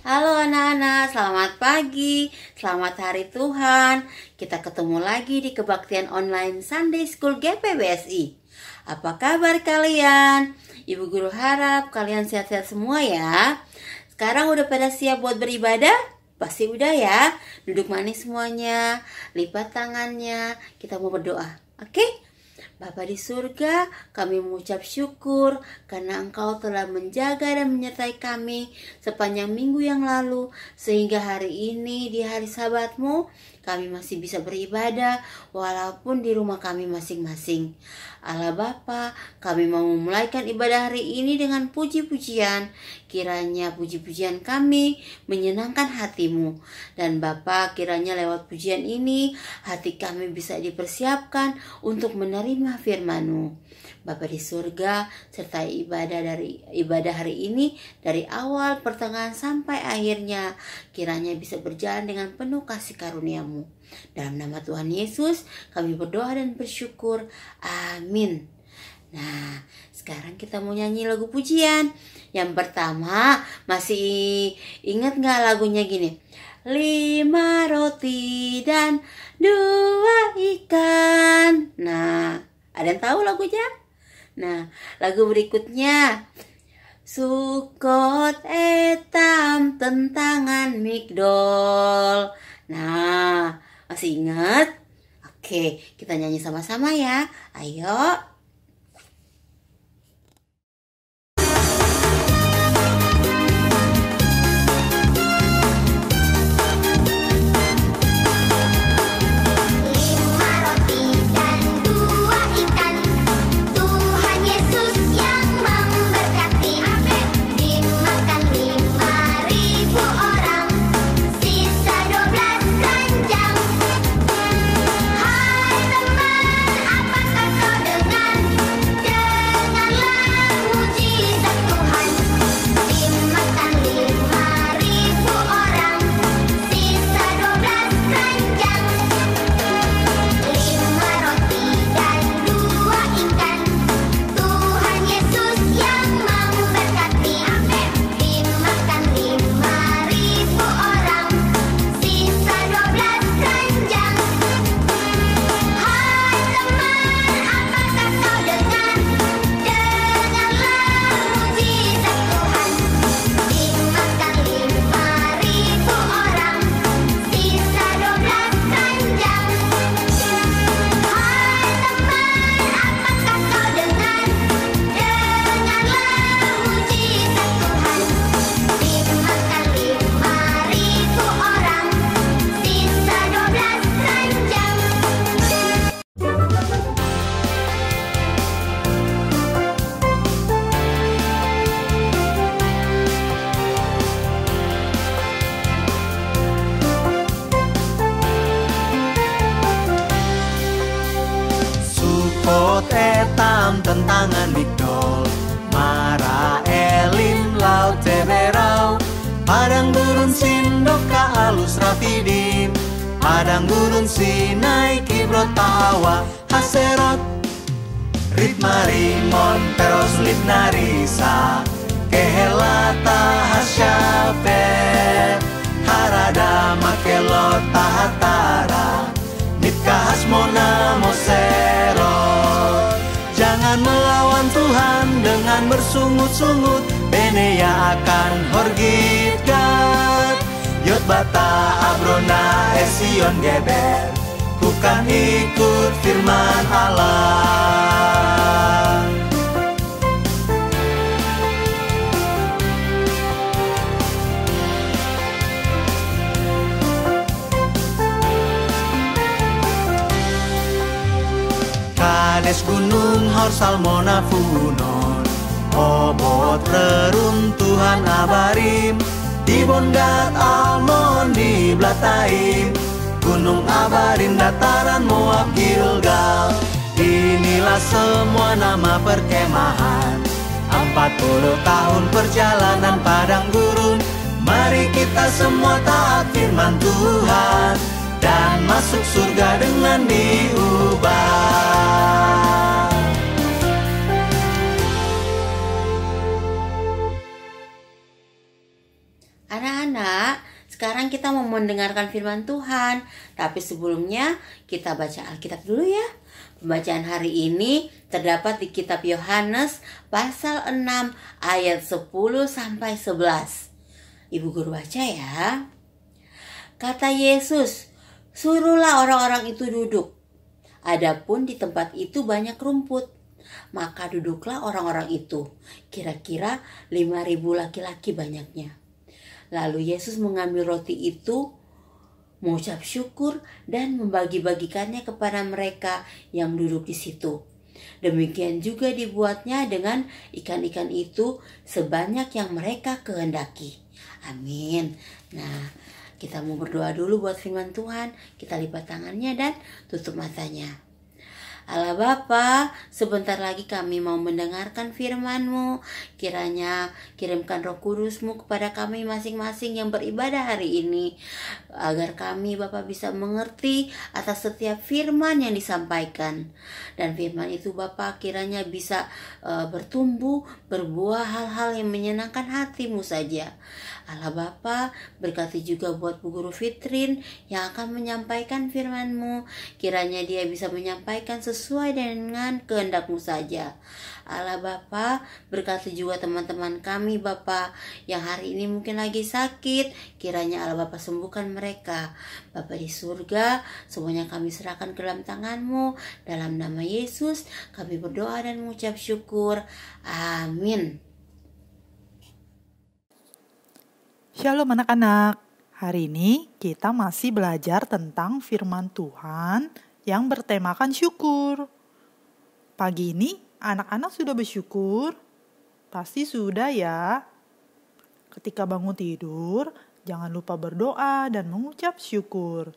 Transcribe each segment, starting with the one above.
Halo anak-anak, selamat pagi, selamat hari Tuhan. Kita ketemu lagi di kebaktian online Sunday School GPBSI. Apa kabar kalian? Ibu guru harap kalian sehat-sehat semua ya. Sekarang udah pada siap buat beribadah? Pasti udah ya. Duduk manis semuanya, lipat tangannya, kita mau berdoa. Oke? Bapa di surga, kami mengucap syukur karena Engkau telah menjaga dan menyertai kami sepanjang minggu yang lalu, sehingga hari ini di hari Sabat-Mu kami masih bisa beribadah walaupun di rumah kami masing-masing. Allah Bapa, kami mau memulaikan ibadah hari ini dengan puji-pujian. Kiranya puji-pujian kami menyenangkan hati-Mu. Dan Bapa, kiranya lewat pujian ini hati kami bisa dipersiapkan untuk menerima firman-Mu. Bapa di surga, sertai ibadah hari ini dari awal, pertengahan sampai akhirnya. Kiranya bisa berjalan dengan penuh kasih karunia-Mu. Dalam nama Tuhan Yesus kami berdoa dan bersyukur. Amin. Nah, sekarang kita mau nyanyi lagu pujian. Yang pertama, masih ingat gak lagunya gini? 5 roti dan 2 ikan. Nah, ada yang tahu lagunya? Nah, lagu berikutnya, Sukot etam tentangan Migdol. Nah, masih ingat? Oke, kita nyanyi sama-sama ya. Ayo. Tentangan Migdol, Mara Elim Laut Teberau, Padang Gurun Sindok Alus Rafidim, Padang Gurun Sinai Kibrot Ta'awa Haserot, Ritma Rimon Peros Libna Risa, Kehelata Hasyafer, Harada Makelot Tahatara, Nitka Hasmona Moserot. Jangan melawan Tuhan dengan bersungut-sungut, Benea akan horgitkat. Yotbata Abrona Esion Geber, bukan ikut firman Allah. Kades gunung Hor Salmona Funon, Obot reruntuhan Abarim, di Bongat Almon di Blataim, Gunung Abarim dataran Moab Gilgal. Inilah semua nama perkemahan, 40 tahun perjalanan padang gurun. Mari kita semua taat firman Tuhan dan masuk surga dengan diubah. Anak-anak, sekarang kita mau mendengarkan firman Tuhan. Tapi sebelumnya kita baca Alkitab dulu ya. Pembacaan hari ini terdapat di kitab Yohanes pasal 6 ayat 10 sampai 11. Ibu guru baca ya. Kata Yesus, "Suruhlah orang-orang itu duduk." Adapun di tempat itu banyak rumput. Maka duduklah orang-orang itu. Kira-kira 5.000 laki-laki banyaknya. Lalu Yesus mengambil roti itu, mengucap syukur dan membagi-bagikannya kepada mereka yang duduk di situ. Demikian juga dibuatnya dengan ikan-ikan itu sebanyak yang mereka kehendaki. Amin. Nah, kita mau berdoa dulu buat firman Tuhan. Kita lipat tangannya dan tutup matanya. Allah Bapa, sebentar lagi kami mau mendengarkan firman-Mu. Kiranya kirimkan Roh Kudus-Mu kepada kami masing-masing yang beribadah hari ini. Agar kami Bapa bisa mengerti atas setiap firman yang disampaikan. Dan firman itu Bapa kiranya bisa bertumbuh, berbuah hal-hal yang menyenangkan hati-Mu saja. Allah Bapa, berkati juga buat Bu Guru Fitrin yang akan menyampaikan firman-Mu. Kiranya dia bisa menyampaikan sesuai dengan kehendak-Mu saja. Allah Bapa, berkati juga teman-teman kami Bapa yang hari ini mungkin lagi sakit. Kiranya Allah Bapa sembuhkan mereka. Bapa di surga, semuanya kami serahkan ke dalam tangan-Mu. Dalam nama Yesus kami berdoa dan mengucap syukur. Amin. Shalom anak-anak, hari ini kita masih belajar tentang firman Tuhan yang bertemakan syukur. Pagi ini anak-anak sudah bersyukur? Pasti sudah ya. Ketika bangun tidur, jangan lupa berdoa dan mengucap syukur.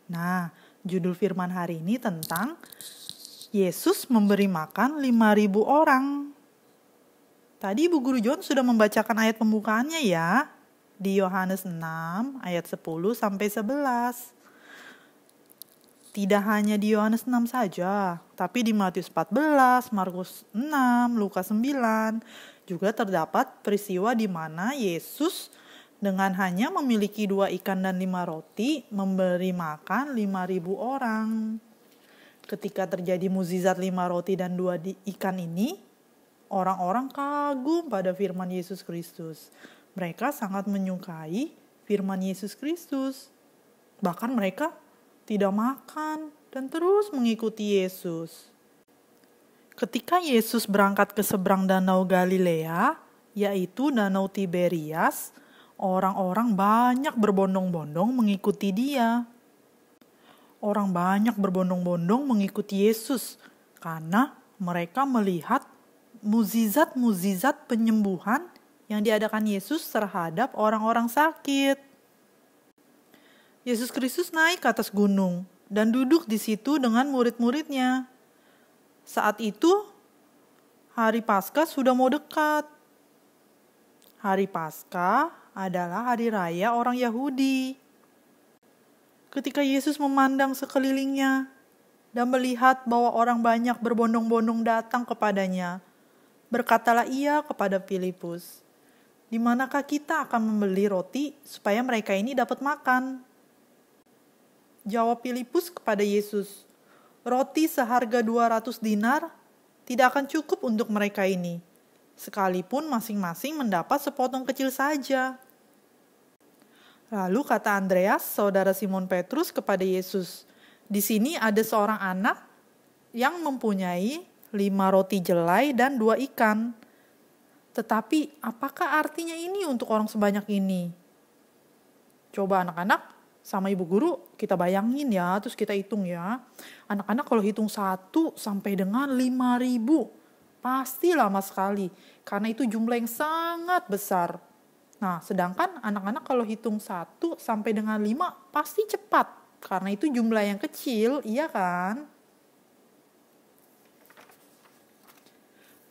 Nah, judul firman hari ini tentang Yesus memberi makan 5.000 orang. Tadi Ibu Guru John sudah membacakan ayat pembukaannya ya. Di Yohanes 6 ayat 10 sampai 11. Tidak hanya di Yohanes 6 saja, tapi di Matius 14, Markus 6, Lukas 9 juga terdapat peristiwa di mana Yesus dengan hanya memiliki 2 ikan dan 5 roti memberi makan 5.000 orang. Ketika terjadi mukjizat 5 roti dan 2 ikan ini, orang-orang kagum pada firman Yesus Kristus. Mereka sangat menyukai firman Yesus Kristus. Bahkan mereka tidak makan dan terus mengikuti Yesus. Ketika Yesus berangkat ke seberang Danau Galilea, yaitu Danau Tiberias, orang-orang banyak berbondong-bondong mengikuti Dia. Orang banyak berbondong-bondong mengikuti Yesus karena mereka melihat mukjizat-mukjizat penyembuhan yang diadakan Yesus terhadap orang-orang sakit. Yesus Kristus naik ke atas gunung dan duduk di situ dengan murid-muridnya. Saat itu, hari Paskah sudah mau dekat. Hari Paskah adalah hari raya orang Yahudi. Ketika Yesus memandang sekelilingnya dan melihat bahwa orang banyak berbondong-bondong datang kepadanya, berkatalah ia kepada Filipus, "Di manakah kita akan membeli roti supaya mereka ini dapat makan?" Jawab Filipus kepada Yesus, "Roti seharga 200 dinar tidak akan cukup untuk mereka ini, sekalipun masing-masing mendapat sepotong kecil saja." Lalu kata Andreas, saudara Simon Petrus kepada Yesus, "Di sini ada seorang anak yang mempunyai 5 roti jelai dan 2 ikan. Tetapi apakah artinya ini untuk orang sebanyak ini?" Coba anak-anak sama ibu guru kita bayangin ya, terus kita hitung ya. Anak-anak kalau hitung 1 sampai dengan 5.000 pasti lama sekali. Karena itu jumlah yang sangat besar. Nah, sedangkan anak-anak kalau hitung 1 sampai dengan 5 pasti cepat. Karena itu jumlah yang kecil, iya kan?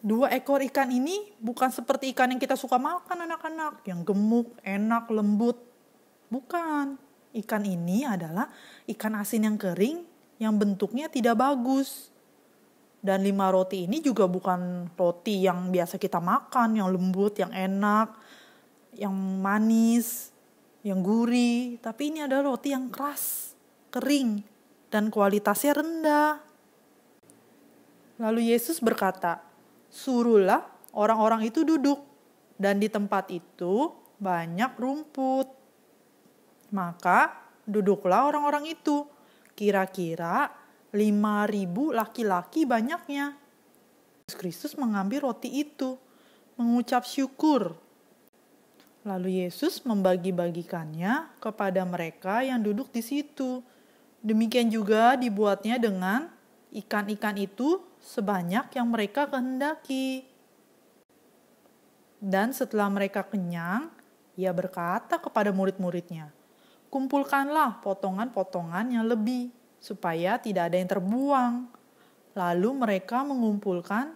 2 ekor ikan ini bukan seperti ikan yang kita suka makan anak-anak, yang gemuk, enak, lembut. Bukan. Ikan ini adalah ikan asin yang kering, yang bentuknya tidak bagus. Dan 5 roti ini juga bukan roti yang biasa kita makan, yang lembut, yang enak, yang manis, yang gurih, tapi ini adalah roti yang keras, kering, dan kualitasnya rendah. Lalu Yesus berkata, "Suruhlah orang-orang itu duduk, dan di tempat itu banyak rumput." Maka duduklah orang-orang itu, kira-kira 5.000 laki-laki banyaknya. Yesus Kristus mengambil roti itu, mengucap syukur. Lalu Yesus membagi-bagikannya kepada mereka yang duduk di situ. Demikian juga dibuatnya dengan ikan-ikan itu sebanyak yang mereka kehendaki. Dan setelah mereka kenyang, Ia berkata kepada murid-muridnya, "Kumpulkanlah potongan-potongan yang lebih, supaya tidak ada yang terbuang." Lalu mereka mengumpulkan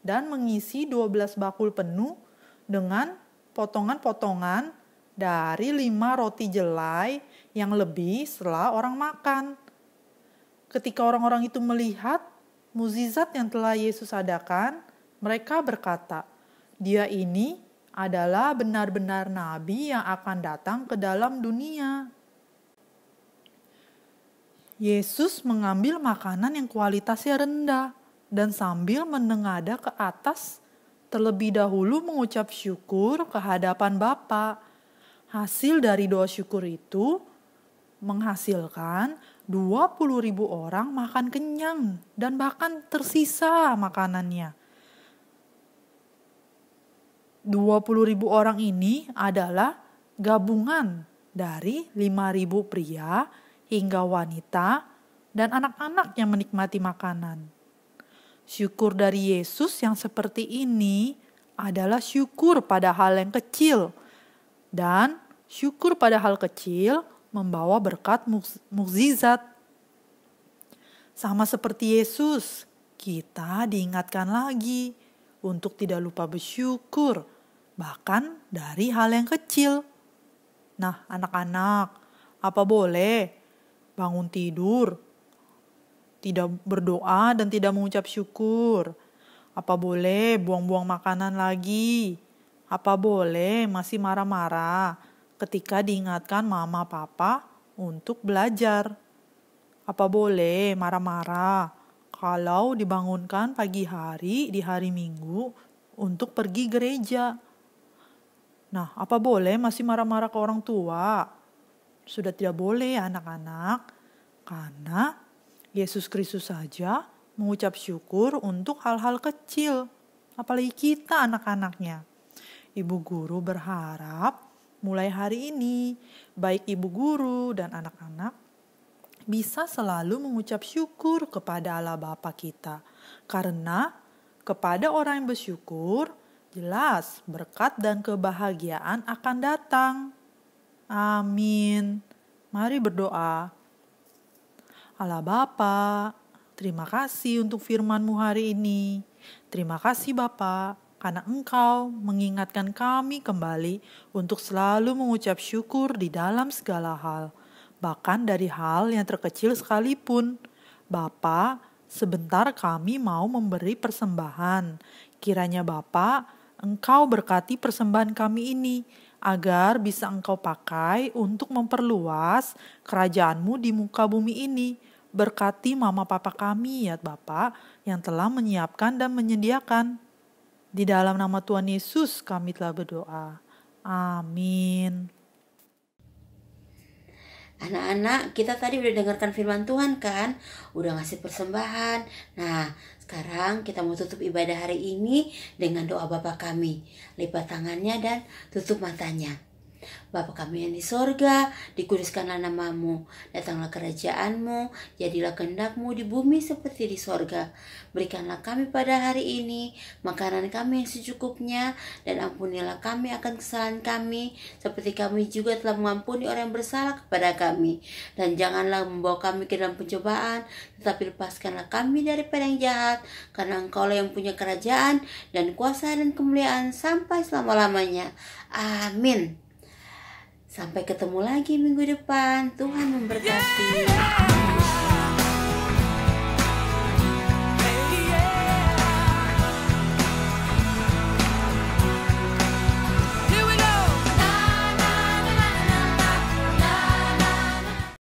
dan mengisi 12 bakul penuh dengan potongan-potongan dari 5 roti jelai yang lebih setelah orang makan. Ketika orang-orang itu melihat mukjizat yang telah Yesus adakan, mereka berkata, "Dia ini adalah benar-benar nabi yang akan datang ke dalam dunia." Yesus mengambil makanan yang kualitasnya rendah dan sambil menengadah ke atas, terlebih dahulu mengucap syukur ke hadapan Bapa. Hasil dari doa syukur itu menghasilkan 20.000 orang makan kenyang dan bahkan tersisa makanannya. 20.000 orang ini adalah gabungan dari 5.000 pria hingga wanita dan anak-anak yang menikmati makanan. Syukur dari Yesus yang seperti ini adalah syukur pada hal yang kecil. Dan syukur pada hal kecil membawa berkat mukjizat. Sama seperti Yesus, kita diingatkan lagi untuk tidak lupa bersyukur, bahkan dari hal yang kecil. Nah, anak-anak, apa boleh bangun tidur tidak berdoa dan tidak mengucap syukur? Apa boleh buang-buang makanan lagi? Apa boleh masih marah-marah ketika diingatkan mama papa untuk belajar? Apa boleh marah-marah kalau dibangunkan pagi hari di hari Minggu untuk pergi gereja? Nah, apa boleh masih marah-marah ke orang tua? Sudah tidak boleh ya anak-anak, karena Yesus Kristus saja mengucap syukur untuk hal-hal kecil, apalagi kita anak-anaknya. Ibu guru berharap mulai hari ini, baik ibu guru dan anak-anak bisa selalu mengucap syukur kepada Allah Bapa kita. Karena kepada orang yang bersyukur, jelas berkat dan kebahagiaan akan datang. Amin. Mari berdoa. Allah Bapa, terima kasih untuk firman-Mu hari ini. Terima kasih Bapa, karena Engkau mengingatkan kami kembali untuk selalu mengucap syukur di dalam segala hal, bahkan dari hal yang terkecil sekalipun. Bapa, sebentar kami mau memberi persembahan. Kiranya Bapa, Engkau berkati persembahan kami ini, agar bisa Engkau pakai untuk memperluas kerajaan-Mu di muka bumi ini. Berkati mama papa kami ya Bapa yang telah menyiapkan dan menyediakan. Di dalam nama Tuhan Yesus kami telah berdoa. Amin. Anak-anak, kita tadi udah dengarkan firman Tuhan kan? Udah ngasih persembahan. Nah, sekarang kita mau tutup ibadah hari ini dengan doa Bapa kami. Lipat tangannya dan tutup matanya. Bapa kami yang di sorga, dikuduskanlah nama-Mu, datanglah kerajaan-Mu, jadilah kehendak-Mu di bumi seperti di sorga. Berikanlah kami pada hari ini makanan kami yang secukupnya, dan ampunilah kami akan kesalahan kami, seperti kami juga telah mengampuni orang yang bersalah kepada kami. Dan janganlah membawa kami ke dalam pencobaan, tetapi lepaskanlah kami daripada yang jahat, karena Engkau-lah yang punya kerajaan dan kuasa dan kemuliaan sampai selama-lamanya. Amin. Sampai ketemu lagi minggu depan. Tuhan memberkati.